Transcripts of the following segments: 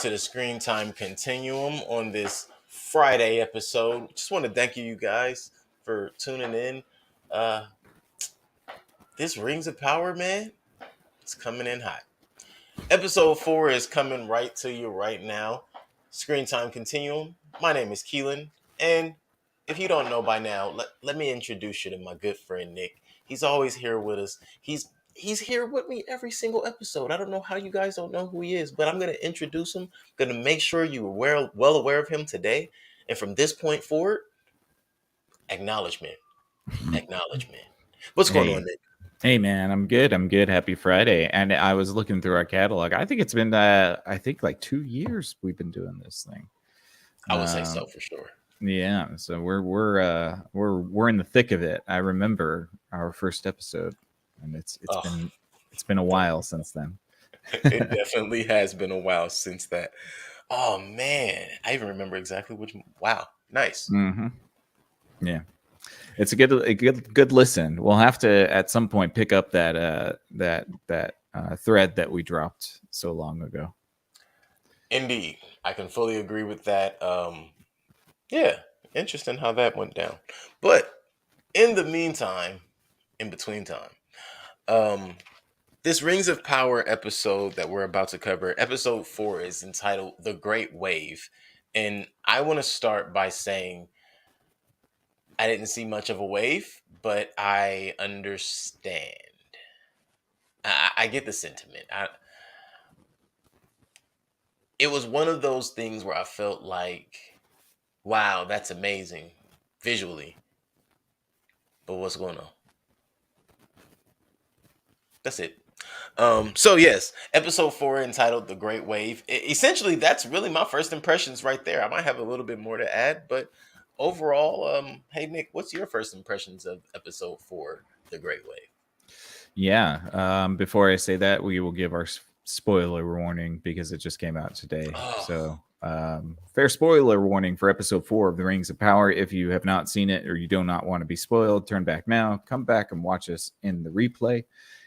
to the Screen Time Continuum on this Friday episode. Just want to thank you guys for tuning in. Uh, this Rings of Power, man, it's coming in hot. Episode 4 is coming right to you right now. Screen Time Continuum. My name is Keelan, and if you don't know by now, let me introduce you to my good friend Nick. He's always here with us. He's here with me every single episode. I don't know how you guys don't know who he is, but I'm gonna introduce him. Gonna make sure you are well aware of him today. And from this point forward, acknowledgement, acknowledgement. What's going on, Hey, Nick? hey, man, I'm good. I'm good. Happy Friday. And I was looking through our catalog. I think it's been, I think like 2 years we've been doing this thing. I would say so Um, for sure. yeah. So we're in the thick of it. I remember our first episode, and Oh, it's been a while since then. it definitely has been a while since that. Oh man, I even remember exactly which. Wow, nice. hmm Yeah, it's a good listen. We'll have to at some point pick up that thread that we dropped so long ago. Indeed, I can fully agree with that. Yeah, interesting how that went down. But in the meantime, in between time, um, this Rings of Power episode that we're about to cover, episode 4, is entitled "The Great Wave," and I want to start by saying I didn't see much of a wave, but I understand. I get the sentiment. It was one of those things where I felt like, wow, that's amazing visually, but what's going on? That's it. So yes, episode 4 entitled "The Great Wave." Essentially, that's really my first impressions right there. I might have a little bit more to add, but overall, hey Nick, what's your first impressions of episode 4, "The Great Wave"? Yeah. Before I say that, we will give our spoiler warning because it just came out today. Oh, So, fair spoiler warning for episode 4 of The Rings of Power. If you have not seen it or you do not want to be spoiled, turn back now. Come back and watch us in the replay.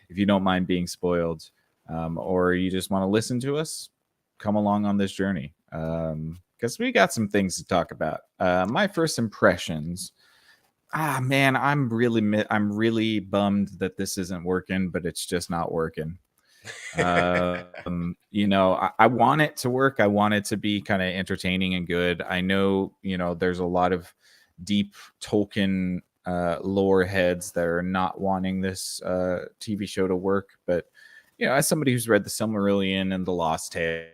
If you don't mind being spoiled, or you just want to listen to us, come along on this journey. Because we got some things to talk about. My first impressions. Man, I'm really bummed that this isn't working, but it's just not working. I want it to work. I want it to be kind of entertaining and good. I know, there's a lot of deep Tolkien lore heads that are not wanting this TV show to work, but as somebody who's read the Silmarillion and the Lost Tales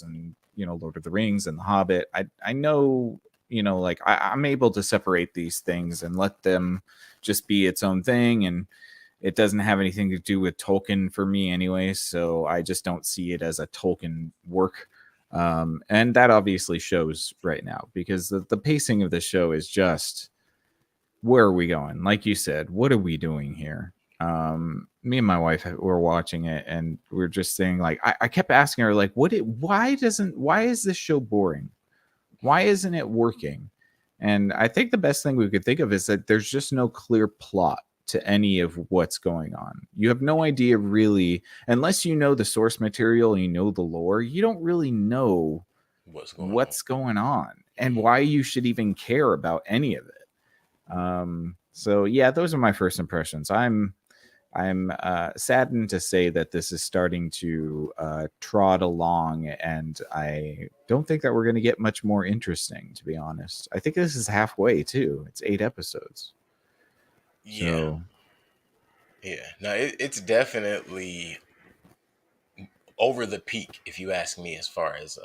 and Lord of the Rings and the Hobbit, I know, like I'm able to separate these things and let them just be its own thing, and it doesn't have anything to do with Tolkien for me anyway, so I just don't see it as a Tolkien work. And that obviously shows right now because the pacing of the show is just, where are we going? Like you said, what are we doing here? Me and my wife were watching it and we're just saying, like, I kept asking her, like, why is this show boring? Why isn't it working? And I think the best thing we could think of is that there's just no clear plot to any of what's going on. You have no idea really, unless you know the source material and you know the lore, you don't really know what's going on? what's going on and Mhm. why you should even care about any of it. So yeah, those are my first impressions. I'm saddened to say that this is starting to trot along, and I don't think that we're going to get much more interesting, to be honest. I think this is halfway, too. It's 8 episodes. Yeah, So, yeah. No, it's definitely over the peak, if you ask me, as far as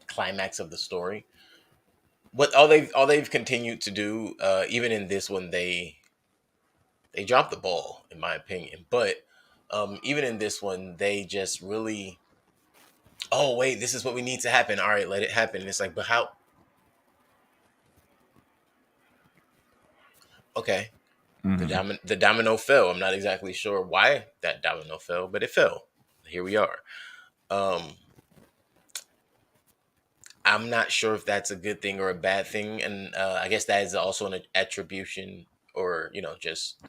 climax of the story. What all they've continued to do, even in this one, they dropped the ball, in my opinion. But even in this one, they just really, oh wait, this is what we need to happen. All right, let it happen. And it's like, but how? Okay, mhm. the domino fell. I'm not exactly sure why that domino fell, but it fell. Here we are. Um, I'm not sure if that's a good thing or a bad thing, and I guess that is also an attribution, or just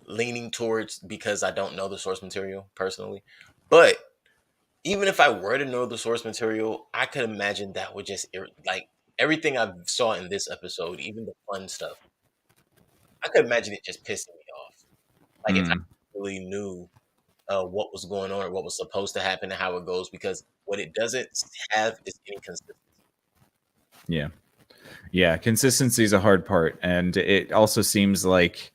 leaning towards because I don't know the source material personally. But even if I were to know the source material, I could imagine that would just like everything I saw in this episode, even the fun stuff. I could imagine it just pissing me off. Like if I Mm, really knew what was going on or what was supposed to happen and how it goes, because what it doesn't have is any consistency. yeah. Yeah, consistency is a hard part, and it also seems like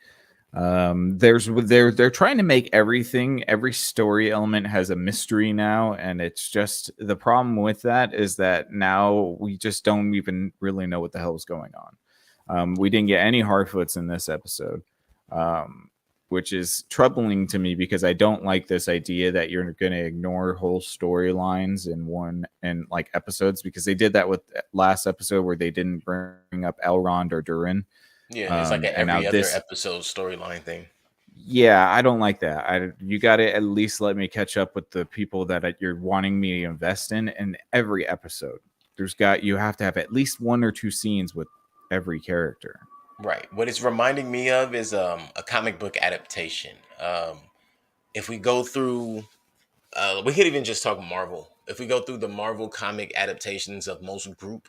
they're trying to make every story element has a mystery now, and it's just the problem with that is that now we just don't even really know what the hell is going on. We didn't get any Harfoots in this episode, um, which is troubling to me because I don't like this idea that you're going to ignore whole storylines in one and like episodes, because they did that with last episode where they didn't bring up Elrond or Durin. Yeah, it's like an And now every other this, episode storyline thing. yeah, I don't like that. You got to at least let me catch up with the people that you're wanting me to invest in every episode. You have to have at least one or two scenes with every character. Right. What it's reminding me of is a comic book adaptation. If we go through, we could even just talk Marvel. If we go through the Marvel comic adaptations of most group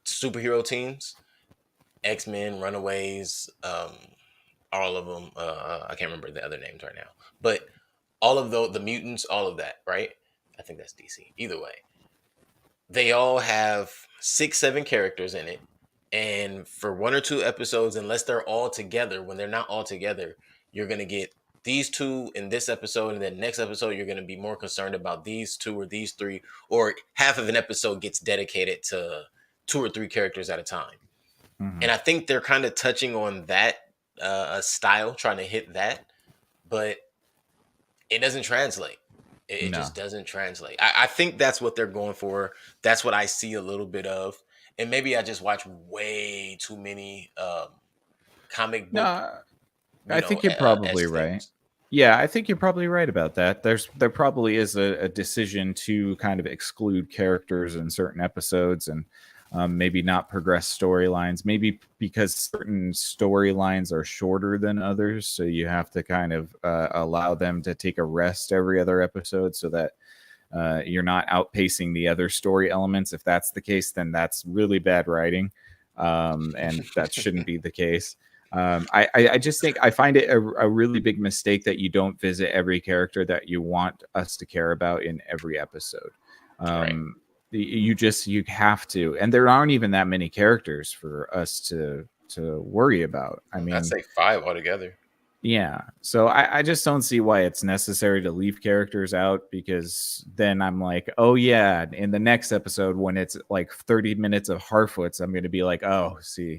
superhero teams, X Men, Runaways, all of them. I can't remember the other names right now, but all of the mutants, all of that, right? I think that's DC. Either way, they all have 6, 7 characters in it, and for one or two episodes, unless they're all together, when they're not all together, you're gonna get these two in this episode, and then next episode you're gonna be more concerned about these two or these three, or half of an episode gets dedicated to two or three characters at a time. Mhm. And I think they're kind of touching on that style, trying to hit that, but it doesn't translate. It No. just doesn't translate. I think that's what they're going for. That's what I see a little bit of, and maybe I just watch way too many comic book, No, I think you're s probably right. things. Yeah, I think you're probably right about that. There probably is a decision to kind of exclude characters in certain episodes and maybe not progress storylines. Maybe because certain storylines are shorter than others, so you have to kind of allow them to take a rest every other episode, so that you're not outpacing the other story elements. If that's the case, then that's really bad writing, and that shouldn't be the case. I just think I find it a really big mistake that you don't visit every character that you want us to care about in every episode. Right. You have to, and there aren't even that many characters for us to worry about. I I'd mean, say 5 altogether. yeah. So I just don't see why it's necessary to leave characters out, because then I'm like, oh yeah, in the next episode when it's like 30 minutes of Harfoots, I'm gonna be like, oh, see,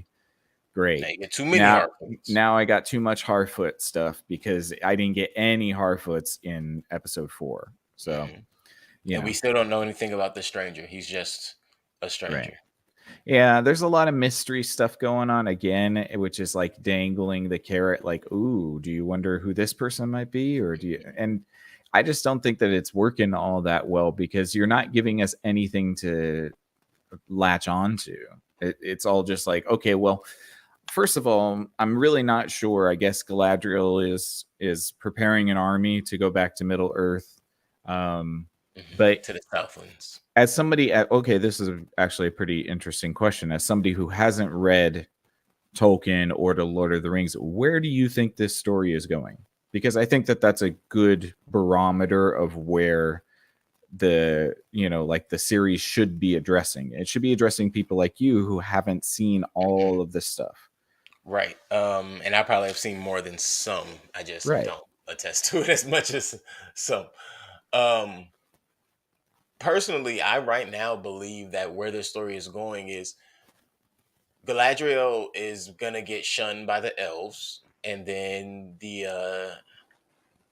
Now great. you get too many Now Harfoots. now I got too much Harfoot stuff because I didn't get any Harfoots in episode 4. So, Hmm. you And we know, still don't know anything about the stranger. He's just a right. stranger. Yeah, there's a lot of mystery stuff going on again, which is like dangling the carrot, like, ooh, do you wonder who this person might be? Or do you, and I just don't think that it's working all that well, because you're not giving us anything to latch on to. It's all just like, okay, well, first of all, I'm really not sure. I guess Galadriel is preparing an army to go back to Middle Earth. But To the Southlands. as somebody okay, this is actually a pretty interesting question. As somebody who hasn't read Tolkien or the Lord of the Rings, where do you think this story is going? Because I think that that's a good barometer of where like the series should be addressing. It should be addressing people like you who haven't seen all of this stuff. Right. And I probably have seen more than some. I just Right. don't attest to it as much as some. Um, Personally, I right now believe that where the story is going is Galadriel is gonna get shunned by the elves, and then the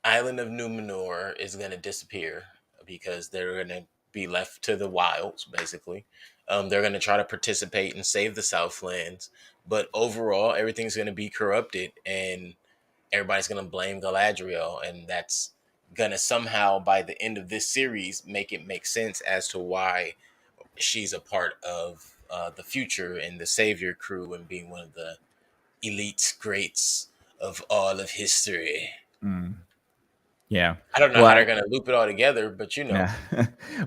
island of Numenor is gonna disappear because they're gonna be left to the wilds, basically. They're gonna try to participate and save the Southlands, but overall, everything's gonna be corrupted, and everybody's gonna blame Galadriel, and that's gonna somehow, by the end of this series, make it make sense as to why she's a part of the future and the savior crew and being one of the elite greats of all of history. Mm. Yeah. I don't know how they're Well, gonna loop it all together, but yeah.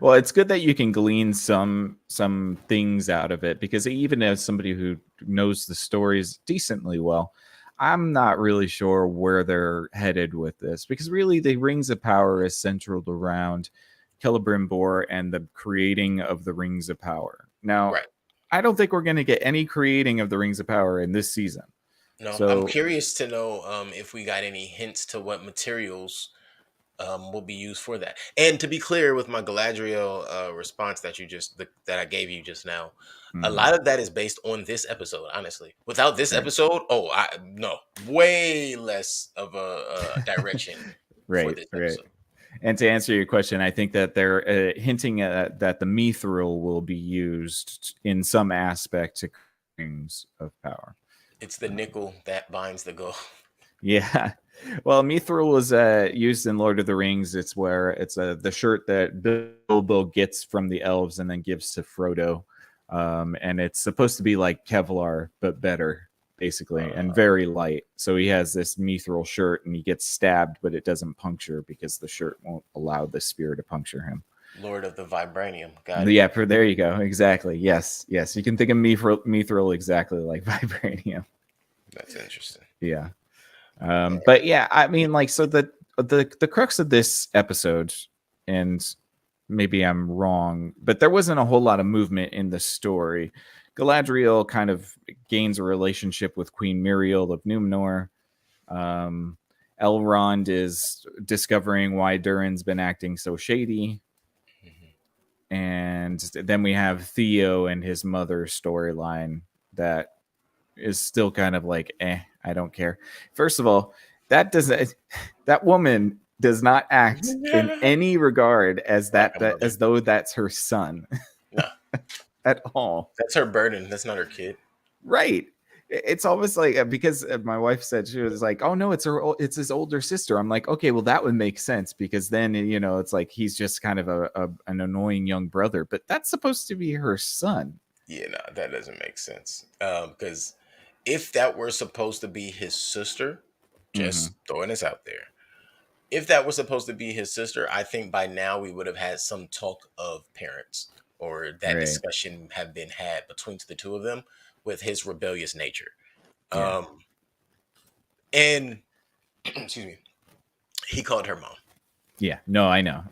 Well, it's good that you can glean some things out of it, because even as somebody who knows the stories decently well, I'm not really sure where they're headed with this, because really the Rings of Power is centered around Celebrimbor and the creating of the Rings of Power. Now, right. I don't think we're going to get any creating of the Rings of Power in this season. No, I'm So, curious to know if we got any hints to what materials will be used for that. And to be clear, with my Galadriel response that that I gave you just now, a mhm, lot of that is based on this episode. Honestly, without this episode, oh, I no, way less of a direction for right, this right. episode. And to answer your question, I think that they're hinting at that the mithril will be used in some aspect to Rings of Power. It's the nickel that binds the gold. Yeah. Well, mithril was used in Lord of the Rings. It's where it's the shirt that Bilbo gets from the elves and then gives to Frodo. And it's supposed to be like Kevlar, but better, basically, and very light. So he has this mithril shirt and he gets stabbed, but it doesn't puncture because the shirt won't allow the spear to puncture him. Lord of the Vibranium. Got it. Yeah, there you go. Exactly. Yes, yes. You can think of mithril exactly like vibranium. That's interesting. Yeah. But yeah, I mean, like, so the crux of this episode, and maybe I'm wrong, but there wasn't a whole lot of movement in the story. Galadriel kind of gains a relationship with Queen Muriel of Numenor. Um, Elrond is discovering why Durin's been acting so shady. And then we have Theo and his mother storyline that is still kind of like, I don't care. First of all, that woman does not act in any regard as as though that's her son No, at all. that's her burden. That's not her kid. Right. It's almost like because my wife said, she was like, "Oh no, it's his older sister." I'm like, "Okay, well that would make sense, because then it's like he's just kind of an annoying young brother, but that's supposed to be her son." Yeah, no, that doesn't make sense. Because if that were supposed to be his sister, Mm-hmm. just throwing this out there, if that was supposed to be his sister, I think by now we would have had some talk of parents, or that Right. discussion have been had between the two of them with his rebellious nature. Yeah. And excuse me, he called her mom. Yeah. No, I know.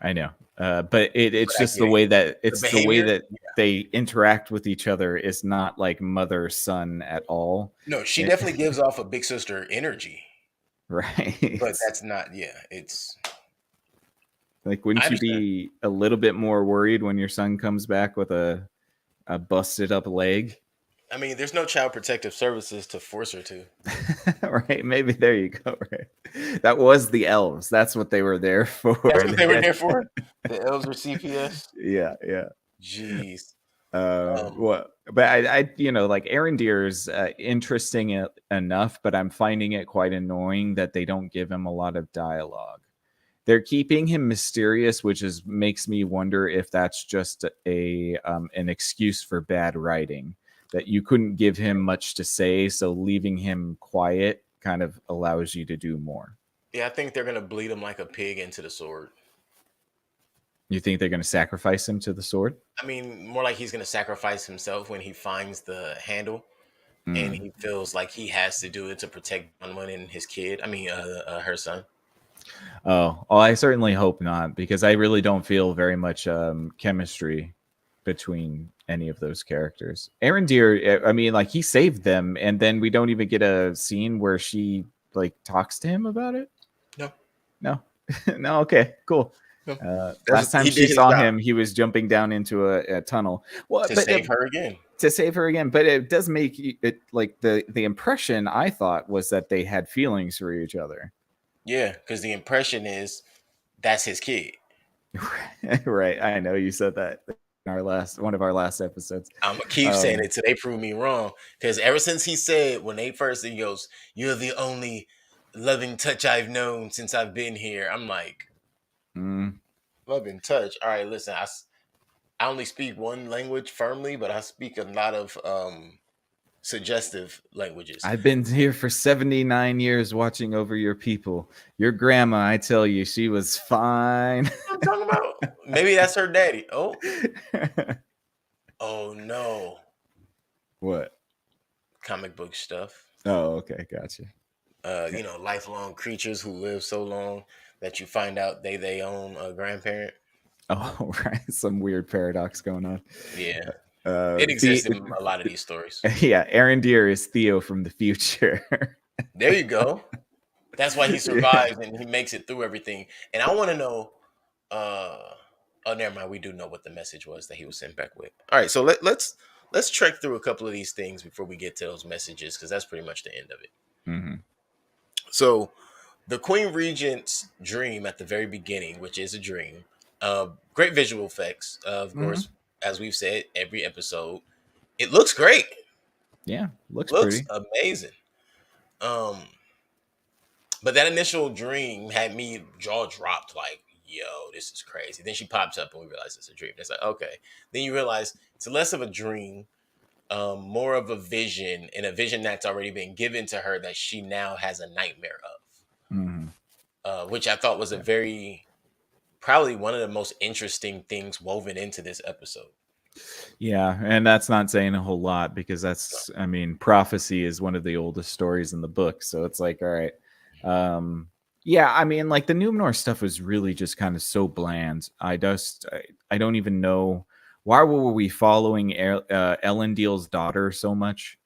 But it's But I just get it. The the way behavior, that they interact with each other is not like mother son at all. no, she It- definitely gives off a big sister energy, but right. that's not. Yeah, it's. Like, I wouldn't you understand. be a little bit more worried when your son comes back with a busted up leg? I mean, there's no child protective services to force her to. Right? Maybe there you go. Right. That was the elves. That's what they were there for. That's what they were there for. The elves are CPS. Yeah, yeah. Jeez. What? But I like Arendir is interesting enough, but I'm finding it quite annoying that they don't give him a lot of dialogue. They're keeping him mysterious, which makes me wonder if that's just an excuse for bad writing, that you couldn't give him much to say, so leaving him quiet kind of allows you to do more. Yeah, I think they're gonna bleed him like a pig into the sword. You think they're going to sacrifice him to the sword? I mean, more like he's gonna sacrifice himself when he finds the handle, and Mm. he feels like he has to do it to protect Bunwin and his kid. I mean, her son. Oh, I certainly hope not, because I really don't feel very much chemistry between any of those characters. Arendir, I mean, like, he saved them, and then we don't even get a scene where she like talks to him about it. No, No, no. Okay, cool. no. Last time He she did his saw job him, he was jumping down into a tunnel. Well, to but save her again. to save her again. But it does make it like the impression I thought was that they had feelings for each other. Yeah, because the impression is that's his kid. Right. I know you said that in one of our last episodes. I'm gonna keep saying it till they prove me wrong. Because ever since he said when they first he goes, "You're the only loving touch I've known since I've been here." I'm like, Mm, loving touch. All right, listen, I only speak one language firmly, but I speak a lot of suggestive languages. I've been here for 79 years watching over your people. Your grandma, I tell you, she was fine. I'm talking about. Maybe that's her daddy. Oh no, What? comic book stuff. Oh, okay, gotcha. Lifelong creatures who live so long that you find out they own a grandparent. Oh, right. Some weird paradox going on. Yeah, it exists in a lot of these stories. Yeah, Aaron Deere is Theo from the future. There you go. That's why he survives and he makes it through everything. And I want to know. Never mind. We do know what the message was that he was sent back with. All right, so let's trek through a couple of these things before we get to those messages because that's pretty much the end of it. Mm-hmm. So, the Queen Regent's dream at the very beginning, which is a dream, great visual effects. Of course, as we've said every episode, it looks great. Yeah, looks Looks pretty. amazing. But that initial dream had me jaw dropped, like, yo, this is crazy. Then she pops up and we realize it's a dream. It's like, okay. Then you realize it's less of a dream, more of a vision, and a vision that's already been given to her that she now has a nightmare of, which I thought was probably one of the most interesting things woven into this episode. Yeah, and that's not saying a whole lot because prophecy is one of the oldest stories in the book. So it's like, all right. Yeah, I mean, like the Numenor stuff was really just kind of so bland. I don't even know why were we following Elendil's daughter so much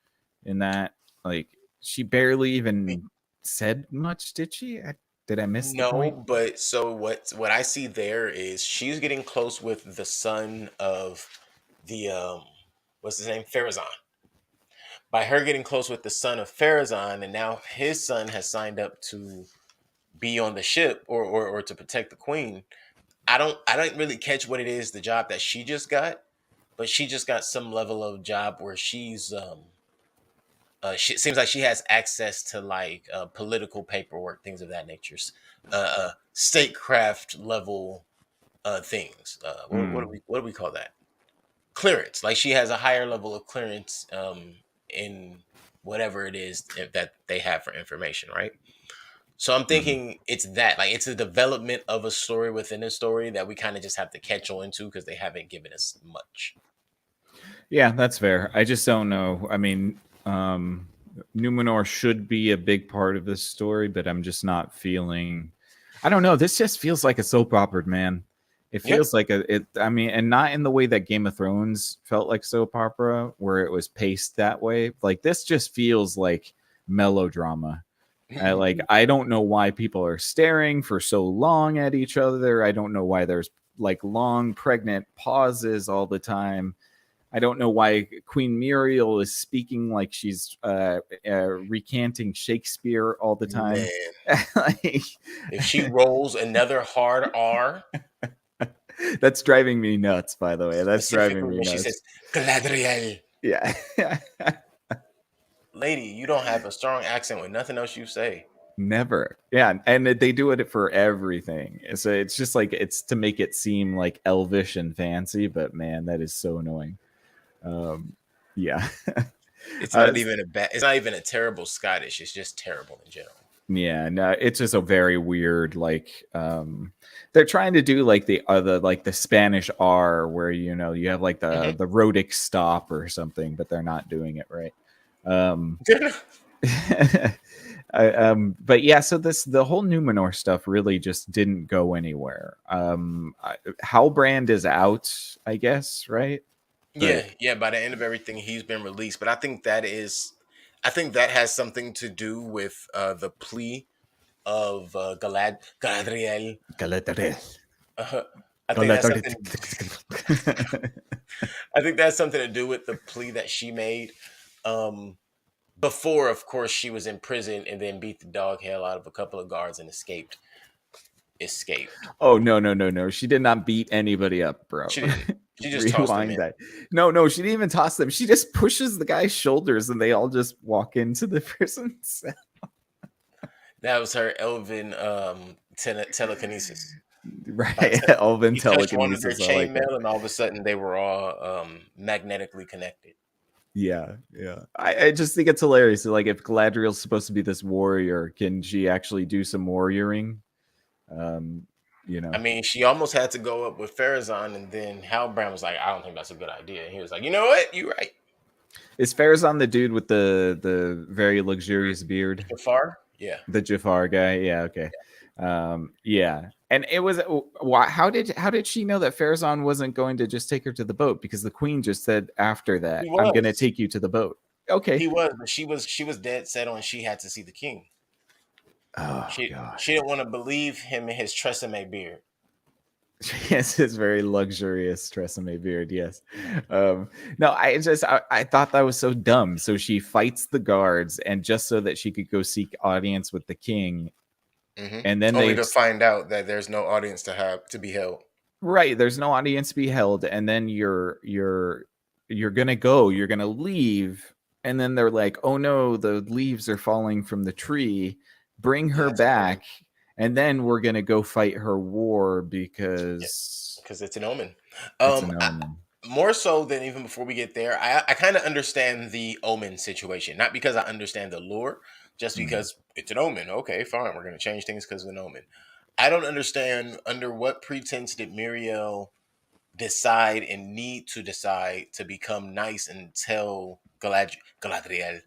in that. Like, she barely even said much, did she? Did I miss the point? No, but so what I see there is she's getting close with the son of the what's his name? Pharazôn. By her getting close with the son of Pharazôn, and now his son has signed up to be on the ship or to protect the queen. I don't really catch what it is, the job that she just got, but she just got some level of job where she's she seems like she has access to like political paperwork, things of that nature, statecraft level things. What do we call that? Clearance. Like she has a higher level of clearance in whatever it is that they have for information, right? So I'm thinking it's that, like it's a development of a story within a story that we kind of just have to catch on to because they haven't given us much. Yeah, that's fair. I just don't know. I mean, Numenor should be a big part of this story, but I'm just not feeling. I don't know. This just feels like a soap opera, man. It feels like and not in the way that Game of Thrones felt like soap opera, where it was paced that way. Like this just feels like melodrama. I don't know why people are staring for so long at each other. I don't know why there's like long pregnant pauses all the time. I don't know why Queen Muriel is speaking like she's recanting Shakespeare all the time. If she rolls another hard R, that's driving me nuts. By the way, that's driving me nuts. She says Galadriel. Yeah. Lady, you don't have a strong accent with nothing else you say. Never. Yeah, and they do it for everything. So it's just like it's to make it seem like elvish and fancy, but man, that is so annoying. Yeah. It's not even it's not even a terrible Scottish, it's just terrible in general. Yeah, no, it's just a very weird they're trying to do like the Spanish R where you have like the rhotic stop or something, but they're not doing it right. But yeah, so the whole Numenor stuff really just didn't go anywhere. Halbrand is out, I guess, right? Yeah. By the end of everything, he's been released. But I think that has something to do with the plea of Galadriel. I think that's something to do with the plea that she made. Before, of course, she was in prison and then beat the dog hell out of a couple of guards and escaped. Oh, no. She did not beat anybody up, bro. She didn't. She just tossed them in. That. No, she didn't even toss them. She just pushes the guy's shoulders and they all just walk into the prison cell. That was her elven telekinesis. Right, elven telekinesis. One of their chainmail, and all of a sudden they were all magnetically connected. Yeah, yeah. I just think it's hilarious. Like, if Galadriel's supposed to be this warrior, can she actually do some warrioring? Um, you I know, mean, she almost had to go up with Farazan, and then Halbrand was like, "I don't think that's a good idea." And he was like, "You know what? You're right." is Farazan the dude with the very luxurious beard? Jafar, yeah. The Jafar guy? Yeah, okay. Yeah. And it was why how did she know that Farazan wasn't going to just take her to the boat? Because the queen just said after that, He "I'm gonna was, take you to the boat." Okay. he was, but she was dead set on she had to see the king. Oh She gosh. didn't want to believe him in his Tresemme beard. Yes, his very luxurious Tresemme beard. Yes. No, I thought that was so dumb. So she fights the guards, and just so that she could go seek audience with the king, and then Only they to find out that there's no audience to be held. right, there's no audience to be held, and then you're gonna go, you're gonna leave, and then they're like, "Oh no, the leaves are falling from the tree. Bring And her that's an omen. back, and then we're gonna go fight her war Yeah, because because it's an omen. it's an I, omen." more so than even before we get there, I kind of understand the omen situation. Not because I understand the lore, just Mhm. because it's an omen. Okay, fine. We're going to change things because of an omen. I don't understand under what pretense did Muriel decide and need to decide to become nice and tell Galadriel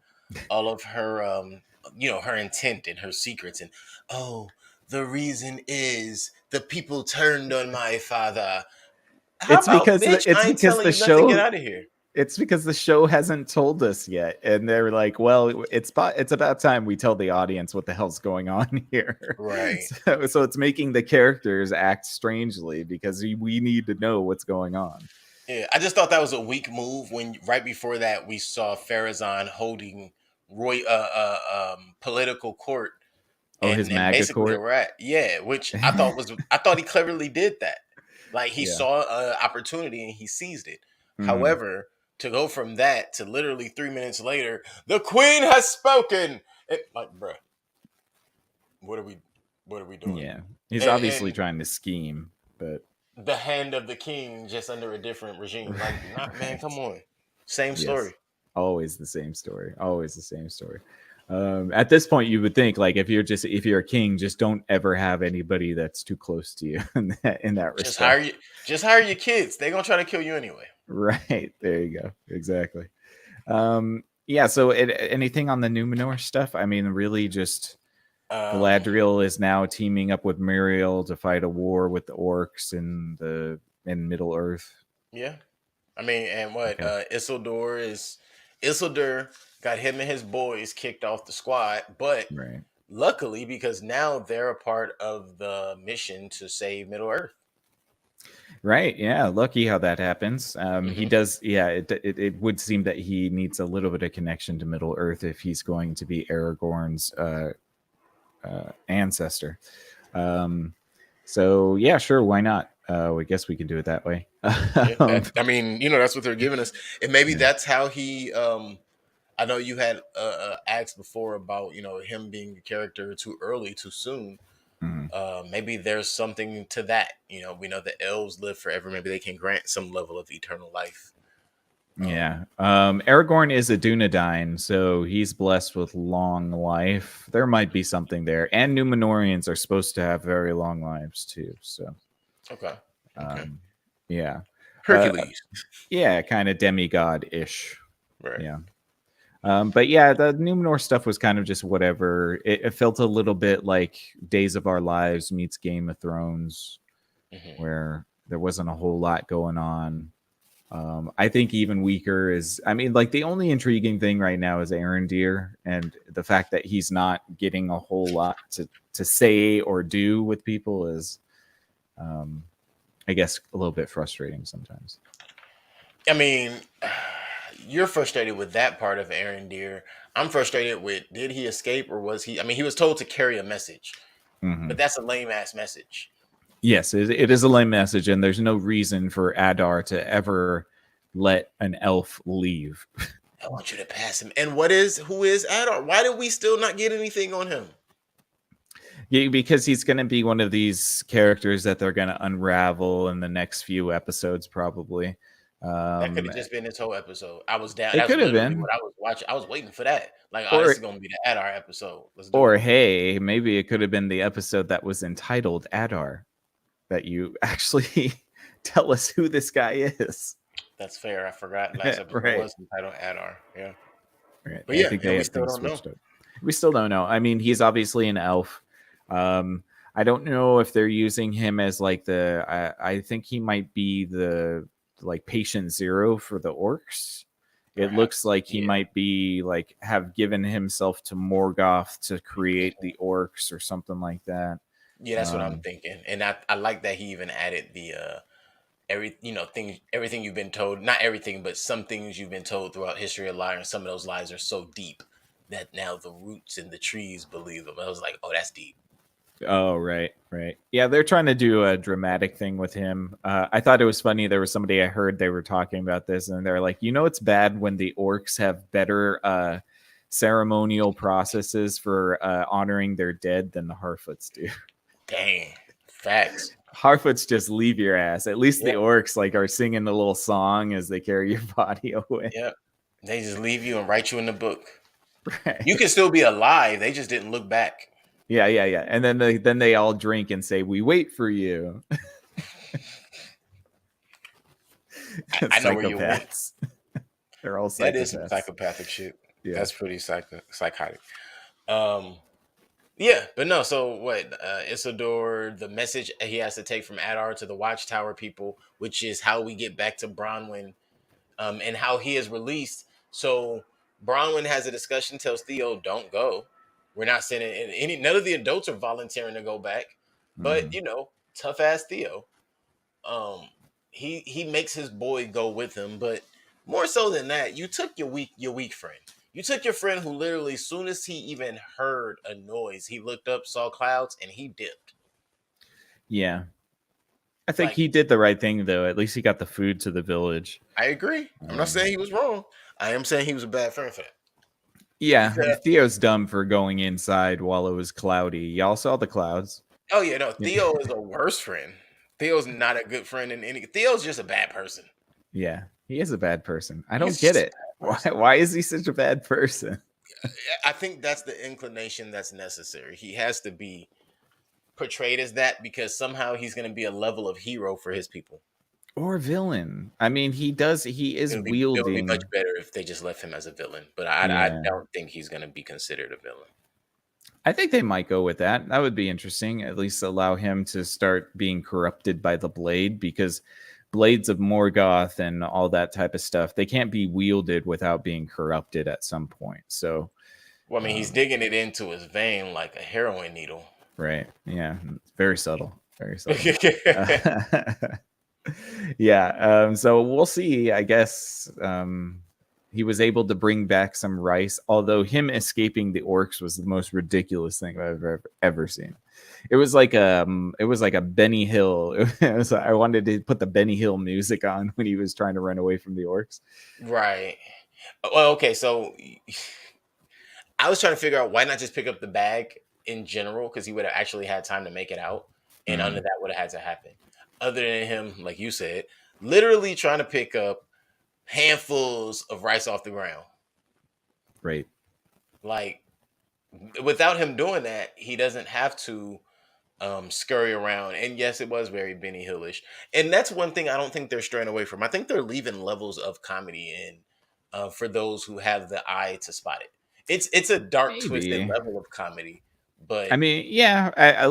all of her, her intent and her secrets. And, oh, the reason is the people turned on my father. How about, bitch? I ain't telling you nothing. Get out of here. It's because the show hasn't told us yet, and they're like, "Well, it's about time we tell the audience what the hell's going on here." Right. So it's making the characters act strangely because we need to know what's going on. Yeah, I just thought that was a weak move when right before that we saw Farazan holding political court Oh, his and MAGA basically court. we're at, yeah, which I thought he cleverly did that. Like he Yeah. saw an opportunity and he seized it. Mhm. However, to go from that to literally 3 minutes later, the queen has spoken. Like, bruh, what are we doing? Yeah. He's obviously And trying to scheme, but the hand of the king just under a different regime. Like, not man, come right. on. Same Yes. story. Always the same story. Always the same story. At this point, you would think like if you're a king, just don't ever have anybody that's too close to you in that Just hire respect. you. Just hire your kids. They're gonna try to kill you anyway. Right there, you go. Exactly. Yeah. So, anything on the Numenor stuff? I mean, really, just Um, Galadriel is now teaming up with Muriel to fight a war with the orcs in Middle Earth. yeah. I mean, and what? Okay. Isildur got him and his boys kicked off the squad, but Right. luckily because now they're a part of the mission to save Middle Earth. Right. Yeah. Lucky how that happens. He Hmm. does. Yeah. It would seem that he needs a little bit of connection to Middle Earth if he's going to be Aragorn's ancestor. Um, so yeah, sure. Why not? I guess we can do it that way. Yeah, I mean, that's what they're giving us, and maybe Yeah. that's how he. I know you had asked before about him being a character too early, too soon. Mhm. Maybe there's something to that. We know the elves live forever. Maybe they can grant some level of eternal life. Yeah. Aragorn is a Dunedain, so he's blessed with long life. There might be something there. And Numenorians are supposed to have very long lives too. So, Okay. Okay. um, yeah. Uh, Hercules. yeah, kind of demigod ish. Right. Yeah. But yeah, the Numenor stuff was kind of just whatever. It felt a little bit like Days of Our Lives meets Game of Thrones, Hmm. where there wasn't a whole lot going on. I think even weaker is, I mean, like the only intriguing thing right now is Arendir, and the fact that he's not getting a whole lot to say or do with people is, um, I guess, a little bit frustrating sometimes. I mean, you're frustrated with that part of Aaron Deer. I'm frustrated with did he escape or was he? I mean, he was told to carry a message, Hmm. but that's a lame ass message. Yes, it is a lame message, and there's no reason for Adar to ever let an elf leave. I want you to pass him. And who is Adar? Why did we still not get anything on him? Yeah, because he's going to be one of these characters that they're going to unravel in the next few episodes, probably. That could Um, have just been this whole episode. I was down. it That's could have literally been, what I was watching. I was waiting for that. Like, oh, this or is gonna be the Adar episode. Let's do or it. hey, maybe it could have been the episode that was entitled Adar, that you actually tell us who this guy is. That's fair. I forgot last episode Right. was entitled Adar. Yeah, Right. but I yeah, think and they we have still things don't know. switched up. We still don't know. I mean, he's obviously an elf. I don't know if they're using him as like the. I think he might be the like patient zero for the orcs. It looks Perhaps. like he Yeah. might be like have given himself to Morgoth to create the orcs or something like that. Yeah, that's what I'm Um, thinking. And I like that he even added the everything you've been told, not everything, but some things you've been told throughout history of Lyre, and some of those lies are so deep that now the roots and the trees believe them. I was like, oh, that's deep. Oh, right, right. Yeah, they're trying to do a dramatic thing with him. I thought it was funny. There was somebody I heard they were talking about this, and they're like, it's bad when the orcs have better ceremonial processes for honoring their dead than the Harfoots do. Dang. Facts. Harfoots just leave your ass. At least the Yep. orcs like are singing a little song as they carry your body away. Yep. They just leave you and write you in the book. Right. You can still be alive. They just didn't look back. Yeah. And then they all drink and say, "We wait for you." I know where you went. Psychopaths. They're all psychopaths. That is some psychopathic shit. Yeah. That's pretty psychotic. Yeah, but no. So what? Isildur, the message he has to take from Adar to the Watchtower people, which is how we get back to Bronwyn, and how he is released. So Bronwyn has a discussion, tells Theo, "Don't go. We're not sending any. None of the adults are volunteering to go back, but tough ass Theo. He makes his boy go with him, but more so than that, you took your weak friend. You took your friend who literally, as soon as he even heard a noise, he looked up, saw clouds, and he dipped. Yeah. I think Like- he did the right thing, though. At least he got the food to the village. I agree. I'm not saying he was wrong. I am saying he was a bad friend for that. Yeah, Yeah. Theo's dumb for going inside while it was cloudy. Y'all saw the clouds. Oh yeah, no. Theo is a worse friend. Theo's not a good friend in any. Theo's just a bad person. Yeah, he is a bad person. I don't He's get just a it. bad Why? person. Why is he such a bad person? I think that's the inclination that's necessary. He has to be portrayed as that because somehow he's going to be a level of hero for his people. Or villain? I mean, he is It would be wielding. much better if they just left him as a villain, but I Yeah. don't think he's going to be considered a villain. I think they might go with that. That would be interesting. At least allow him to start being corrupted by the blade, because blades of Morgoth and all that type of stuff, they can't be wielded without being corrupted at some point. So, Well, I mean, he's digging it into his vein like a heroin needle. right. Yeah. Very subtle. Very subtle. Yeah. So we'll see. I guess he was able to bring back some rice, although him escaping the orcs was the most ridiculous thing I've ever seen. It was like a Benny Hill. I wanted to put the Benny Hill music on when he was trying to run away from the orcs. Right. Well, okay, so I was trying to figure out why not just pick up the bag in general, because he would have actually had time to make it out, and none of that would have had to happen. Other than him, like you said, literally trying to pick up handfuls of rice off the ground. Right. Like, without him doing that, he doesn't have to scurry around. And yes, it was very Benny Hillish. And that's one thing I don't think they're straying away from. I think they're leaving levels of comedy in for those who have the eye to spot it. It's a dark, twisted Maybe. level of comedy. But I mean, yeah. I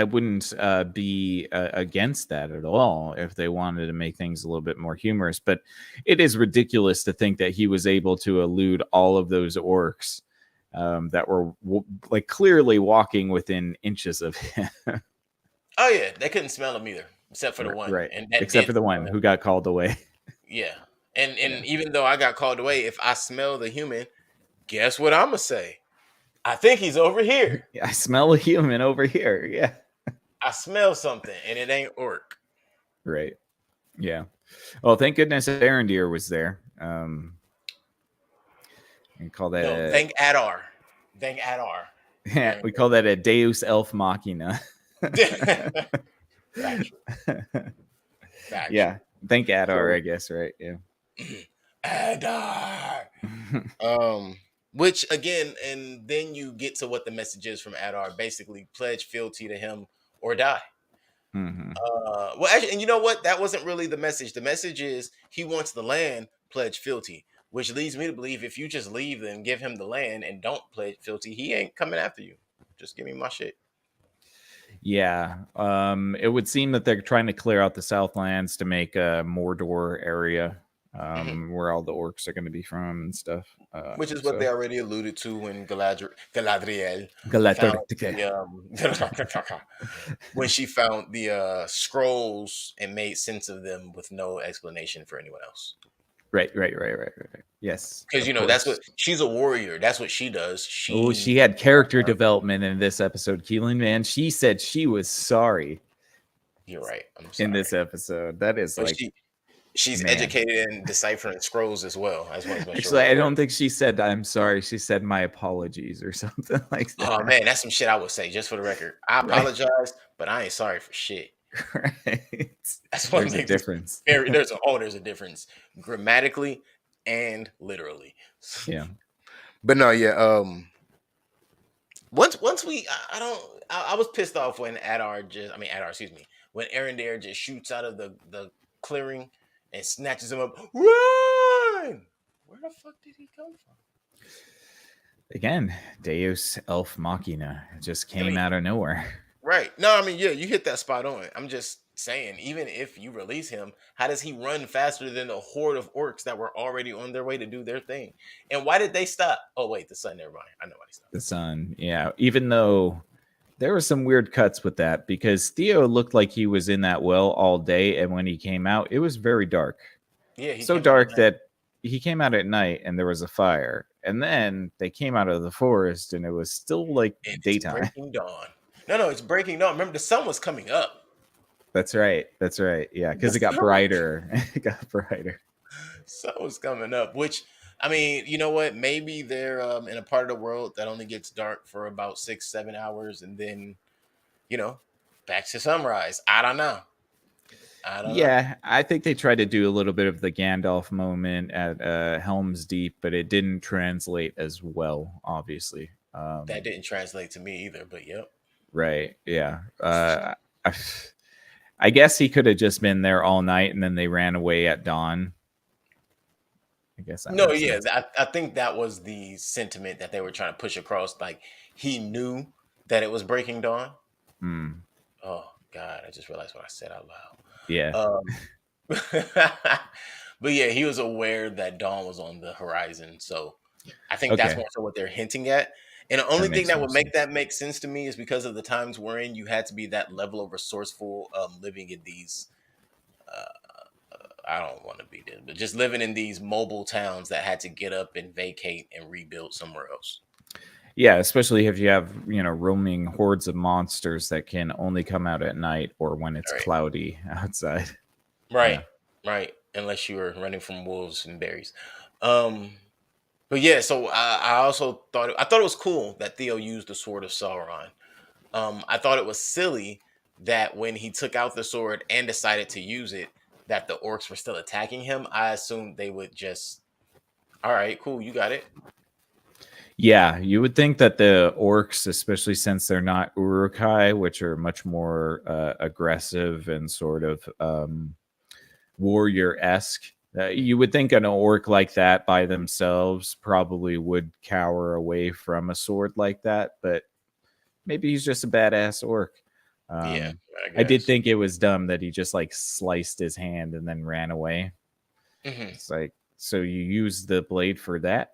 wouldn't be against that at all if they wanted to make things a little bit more humorous. But it is ridiculous to think that he was able to elude all of those orcs that were like clearly walking within inches of him. oh yeah, they couldn't smell him either, except for the one. Right. And that Except did for the smell one him. who got called away. Yeah. And even though I got called away, if I smell the human, guess what I'm gonna say? I think he's over here. I smell a human over here. Yeah. I smell something, and it ain't orc. Right. Yeah. Well, thank goodness Arendir was there. We call that. No, thank Adar. Thank Adar. Yeah, we call that a Deus Elf Machina. Factual. Factual. Yeah. Thank Adar, So I guess, right? Yeah. Adar. Which again, and then you get to what the message is from Adar. Basically, pledge fealty to him or die. Hmm. Well, actually, and you know what? That wasn't really the message. The message is he wants the land, pledge fealty, which leads me to believe if you just leave and give him the land and don't pledge fealty, he ain't coming after you. Just give me my shit. Yeah. It would seem that they're trying to clear out the Southlands to make a Mordor area, Mhm. where all the orcs are going to be from and stuff. Which is what So they already alluded to when Galadriel found Galadriel. the when she found the scrolls and made sense of them with no explanation for anyone else. Right. Yes, Because of that's what course. she's a warrior. That's what she does. Oh, She she had character development in this episode, Keelan. Man, she said she was sorry You're right. I'm in sorry. this episode. That is But like, she's man. educated in deciphering scrolls as well. I just want to make sure Actually, we're I aware. don't think she said I'm sorry. She said my apologies or something like Oh that. man, that's some shit I would say, just for the record. I Right. apologize, but I ain't sorry for shit. Right. That's what There's a makes this difference. very there's a difference grammatically and literally. Yeah. But no, yeah. Once we I don't I was pissed off when Adar, excuse me, when Arendelle just shoots out of the clearing and snatches him up. Run! Where the fuck did he come from? Again, Deus Elf Machina just I came mean, out of nowhere. right. No, I mean, yeah, you hit that spot on. I'm just saying, even if you release him, how does he run faster than a horde of orcs that were already on their way to do their thing? And why did they stop? Oh, wait, the sun, never mind. I know why they stopped. The sun. Yeah. Even though there were some weird cuts with that because Theo looked like he was in that well all day. And when he came out, it was very dark. Yeah, he So came out at dark night. that he came out at night and there was a fire. And then they came out of the forest and it was still like And it's daytime. breaking dawn. No, it's breaking dawn. Remember, the sun was coming up. That's right. That's right. Yeah. The Because it got sun was brighter. It got brighter. sun was coming up, which I mean, you know what? Maybe they're in a part of the world that only gets dark for about 6, 7 hours, and then you know, back to sunrise. I don't know. I don't know. Yeah, I think they tried to do a little bit of the Gandalf moment at Helm's Deep, but it didn't translate as well, obviously. That didn't translate to me either, but yep. Right. Yeah. I, I guess he could have just been there all night and then they ran away at dawn. I guess that No, makes yeah, sense. I think that was the sentiment that they were trying to push across. Like he knew that it was breaking dawn. Hmm. Oh God, I just realized what I said out Yeah. loud. But yeah, he was aware that dawn was on the horizon. So I think that's Okay. more so what they're hinting at. And the That only thing makes that more would make sense. that make sense to me is because of the times we're in, you had to be that level of resourceful, living in these. I don't want to be there, but just living in these mobile towns that had to get up and vacate and rebuild somewhere else. Yeah, especially if you have, roaming hordes of monsters that can only come out at night or when it's Right, cloudy outside. right, Yeah. right. Unless you were running from wolves and berries. Um, but yeah, so I also thought it was cool that Theo used the sword of Sauron. I thought it was silly that when he took out the sword and decided to use it, that the orcs were still attacking him. I assumed they would just, all right, cool, you got it. Yeah, you would think that the orcs, especially since they're not Urukai, which are much more aggressive and sort of warrior esque, you would think an orc like that by themselves probably would cower away from a sword like that, but maybe he's just a badass orc. Yeah, Um, I I did guess. think it was dumb that he just like sliced his hand and then ran away. Hmm. It's like, so you use the blade for that?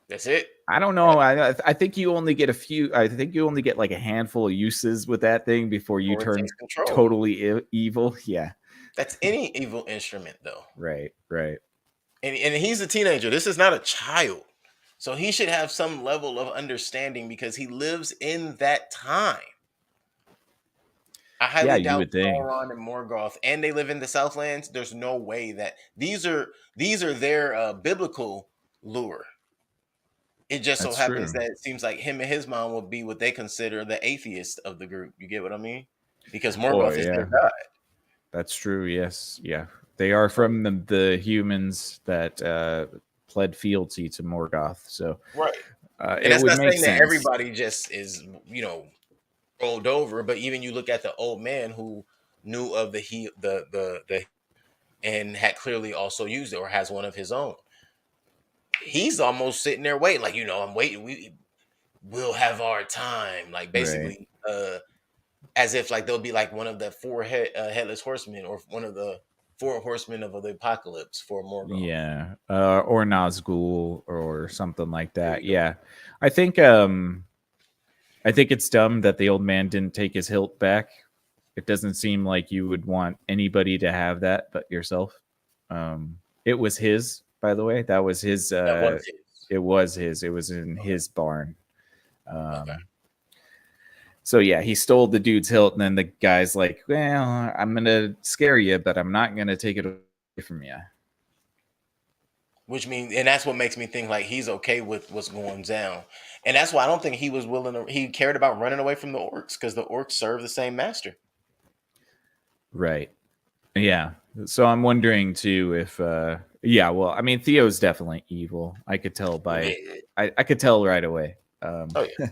That's it. I don't know. I think you only get a few. I think you only get like a handful of uses with that thing before you Or it turn takes control. totally evil. Yeah. That's any evil instrument, though. Right. Right. And he's a teenager. This is not a child. So he should have some level of understanding because he lives in that time. I Yeah, highly you doubt would think. Sauron and Morgoth, and they live in the Southlands. There's no way that these are their biblical lure. It just so That's happens true. that it seems like him and his mom will be what they consider the atheist of the group. You get what I mean? Because Oh Morgoth is their yeah, god. that's true. Yes. Yeah. They are from the humans that pled fealty to Morgoth. So Right. And it that's would not make saying that sense. everybody just is, rolled over, but even you look at the old man who knew of the and had clearly also used it or has one of his own. He's almost sitting there waiting, like, I'm waiting. We'll have our time, like Right. basically, as if like they'll be like one of the headless horsemen or one of the four horsemen of the apocalypse for Morgoth. Yeah. Or Nazgul or something like There that. you go. Yeah. I think it's dumb that the old man didn't take his hilt back. It doesn't seem like you would want anybody to have that but yourself. It was his, by the way. That was his. That was his. It was his. It was in Okay. his barn. Okay. So yeah, he stole the dude's hilt, and then the guy's like, "Well, I'm gonna scare you, but I'm not gonna take it away from you." Which means, and that's what makes me think like he's okay with what's going down, and that's why I don't think he was willing to. He cared about running away from the orcs because the orcs serve the same master. Right. Yeah. So I'm wondering too if yeah, well, I mean Theo's definitely evil. I could tell by Yeah. I could tell right away. Oh yeah,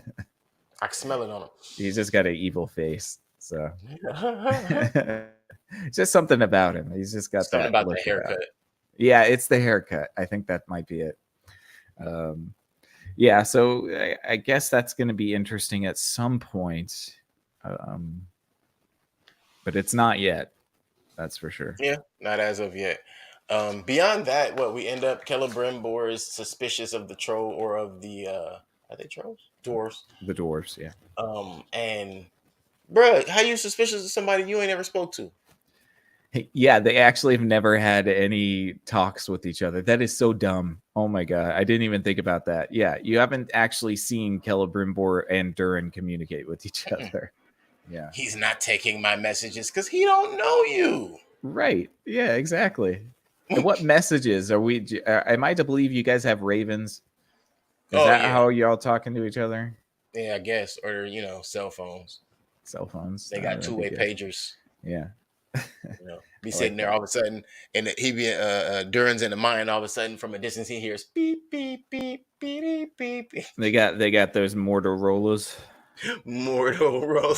I can smell it on him. He's just got an evil face. So just something about him. He's just got Something that about look the about haircut. him. Yeah, it's the haircut. I think that might be it. Yeah, so I guess that's going to be interesting at some point. But it's not yet. That's for sure. Yeah, not as of yet. Beyond that, what we end up, Celebrimbor is suspicious of the troll or of the are they trolls? Dwarves. The dwarves, yeah. And bruh, how you suspicious of somebody you ain't ever spoke to? Yeah, they actually have never had any talks with each other. That is so dumb. Oh my god, I didn't even think about that. Yeah, you haven't actually seen Celebrimbor and Durin communicate with each other. Yeah. He's not taking my messages because he don't know you. Right. Yeah, exactly. And what messages are we? Am I to believe you guys have ravens? Is Oh that yeah, how y'all talking to each other? yeah, I guess, or cell phones. Cell phones. They got That'd be two-way good. pagers. Yeah. Be I sitting like there that. all of a sudden, and he be Durin's in the mine. All of a sudden, from a distance, he hears beep beep beep beep beep beep. They got those Mortorolas. Mortal roll.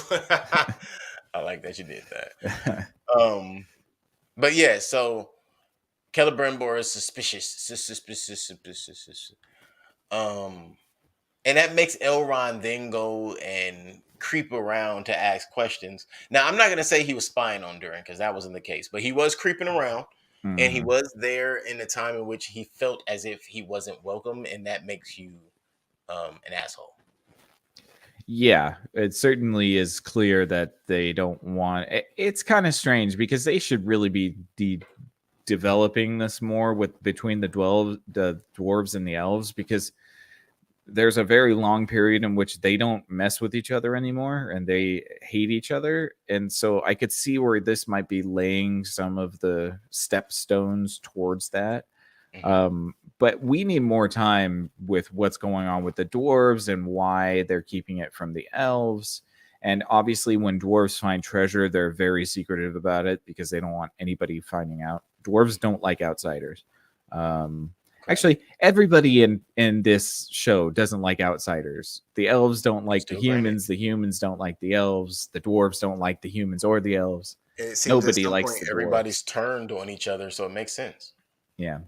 I like that you did that. But yeah, so Celebrimbor is suspicious. And that makes Elrond then go and creep around to ask questions. Now, I'm not gonna say he was spying on Durin because that wasn't the case, but he was creeping around, and he Mhm. was there in the time in which he felt as if he wasn't welcome, and that makes you an asshole. Yeah, it certainly is clear that they don't want. It's kind of strange because they should really be developing this more with between the dwarves and the elves, because there's a very long period in which they don't mess with each other anymore and they hate each other. And so I could see where this might be laying some of the stepstones towards that. But we need more time with what's going on with the dwarves and why they're keeping it from the elves. And obviously, when dwarves find treasure, they're very secretive about it because they don't want anybody finding out. Dwarves don't like outsiders. Actually, everybody in this show doesn't like outsiders. The elves don't like the Still grinding. humans. The humans don't like the elves. The dwarves don't like the humans or the elves. It seems Nobody at some likes point the dwarves. everybody's turned on each other, so it makes sense. Yeah.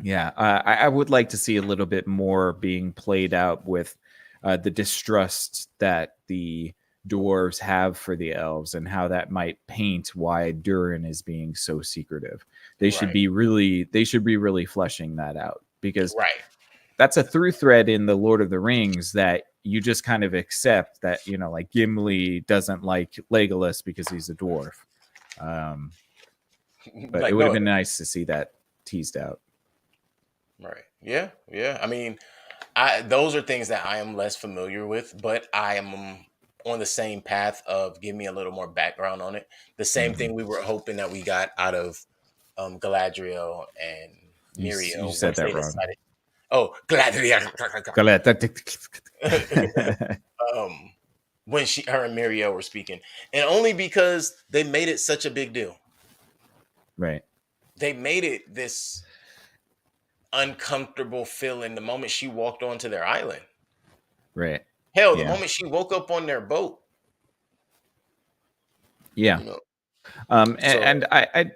Yeah. I would like to see a little bit more being played out with the distrust that the dwarves have for the elves and how that might paint why Durin is being so secretive. They should be really fleshing that out, because Right. that's a through thread in the Lord of the Rings that you just kind of accept that, like Gimli doesn't like Legolas because he's a dwarf. But Like, it would have no, been nice to see that teased out. right. Yeah. Yeah. I mean, those are things that I am less familiar with, but I am on the same path of give me a little more background on it. The same thing we were hoping that we got out of Galadriel and You Miriel said once that they wrong. decided. Oh, Galadriel. When her and Miriel were speaking, and only because they made it such a big deal. Right. they made it this uncomfortable feeling the moment she walked onto their island. Right. Hell, the Yeah. moment she woke up on their boat, Yeah. you know. And So